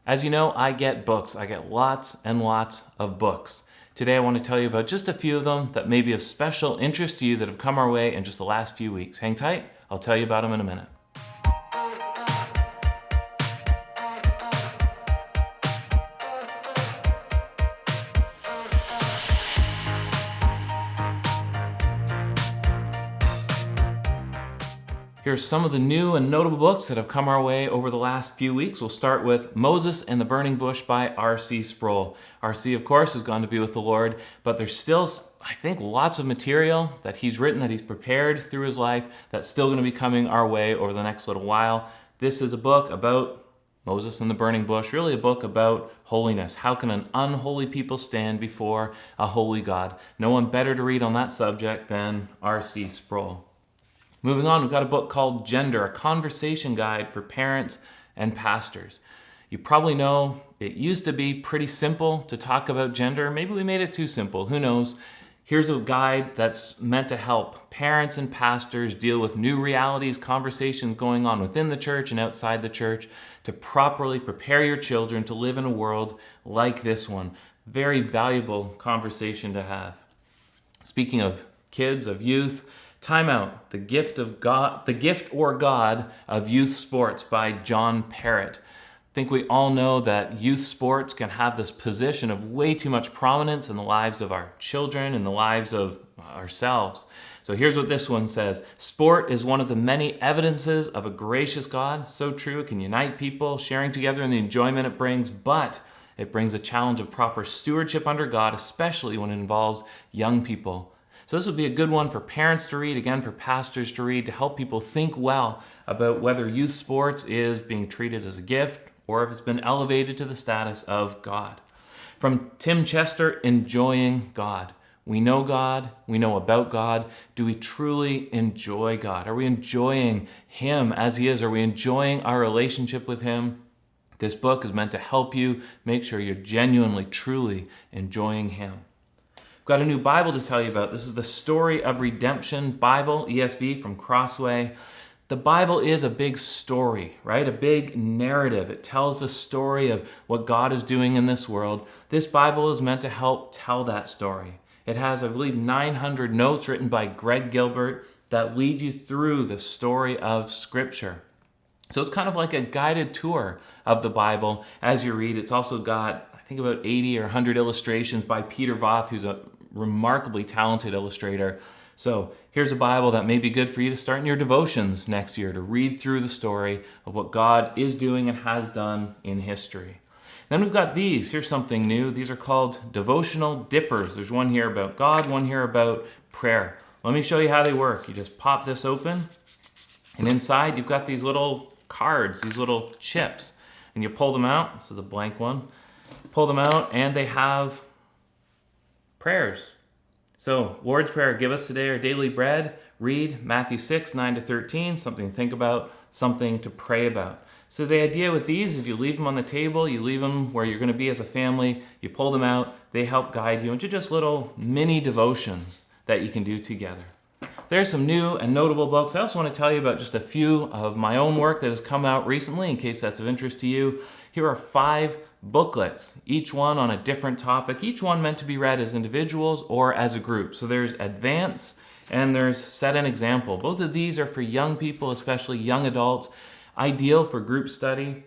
As you know, I get books. I get lots and lots of books. Today I want to tell you about just a few of them that may be of special interest to you that have come our way in just the last few weeks. Hang tight, I'll tell you about them in a minute. Here's some of the new and notable books that have come our way over the last few weeks. We'll start with Moses and the Burning Bush by R.C. Sproul. R.C., of course, has gone to be with the Lord, but there's still, I think, lots of material that he's written, that he's prepared through his life, that's still going to be coming our way over the next little while. This is a book about Moses and the Burning Bush, really a book about holiness. How can an unholy people stand before a holy God? No one better to read on that subject than R.C. Sproul. Moving on, we've got a book called Gender, a conversation guide for parents and pastors. You probably know it used to be pretty simple to talk about gender. Maybe we made it too simple, who knows? Here's a guide that's meant to help parents and pastors deal with new realities, conversations going on within the church and outside the church to properly prepare your children to live in a world like this one. Very valuable conversation to have. Speaking of kids, of youth, Time Out, The Gift or God of Youth Sports by John Perritt. I think we all know that youth sports can have this position of way too much prominence in the lives of our children and the lives of ourselves. So here's what this one says. Sport is one of the many evidences of a gracious God. So true, it can unite people, sharing together in the enjoyment it brings, but it brings a challenge of proper stewardship under God, especially when it involves young people. So this would be a good one for parents to read, again for pastors to read, to help people think well about whether youth sports is being treated as a gift or if it's been elevated to the status of God. From Tim Chester, Enjoying God. We know God, we know about God. Do we truly enjoy God? Are we enjoying Him as He is? Are we enjoying our relationship with Him? This book is meant to help you make sure you're genuinely, truly enjoying Him. Got a new Bible to tell you about. This is the Story of Redemption Bible, ESV from Crossway. The Bible is a big story, right? A big narrative. It tells the story of what God is doing in this world. This Bible is meant to help tell that story. It has, I believe, 900 notes written by Greg Gilbert that lead you through the story of Scripture. So it's kind of like a guided tour of the Bible as you read. It's also got, I think, about 80 or 100 illustrations by Peter Voth, who's a remarkably talented illustrator. So here's a Bible that may be good for you to start in your devotions next year, to read through the story of what God is doing and has done in history. Then we've got these. Here's something new. These are called Devotional Dippers. There's one here about God, one here about prayer. Let me show you how they work. You just pop this open, and inside you've got these little cards, these little chips, and you pull them out. This is a blank one. Pull them out, and they have prayers. So, Lord's Prayer, give us today our daily bread. Read Matthew 6, 9-13, something to think about, something to pray about. So the idea with these is you leave them on the table, you leave them where you're going to be as a family, you pull them out, they help guide you into just little mini devotions that you can do together. There's some new and notable books. I also want to tell you about just a few of my own work that has come out recently, in case that's of interest to you. Here are 5 booklets, each one on a different topic, each one meant to be read as individuals or as a group. So there's Advance and there's Set an Example. Both of these are for young people, especially young adults, ideal for group study.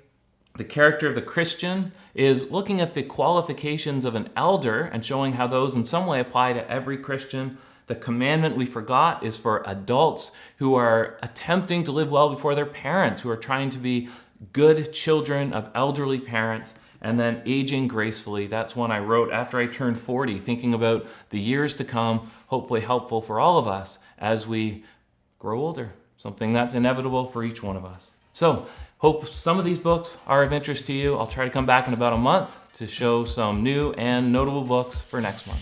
The Character of the Christian is looking at the qualifications of an elder and showing how those in some way apply to every Christian. The Commandment We Forgot is for adults who are attempting to live well before their parents, who are trying to be good children of elderly parents. And then Aging Gracefully, that's one I wrote after I turned 40, thinking about the years to come, hopefully helpful for all of us as we grow older, something that's inevitable for each one of us. So, hope some of these books are of interest to you. I'll try to come back in about a month to show some new and notable books for next month.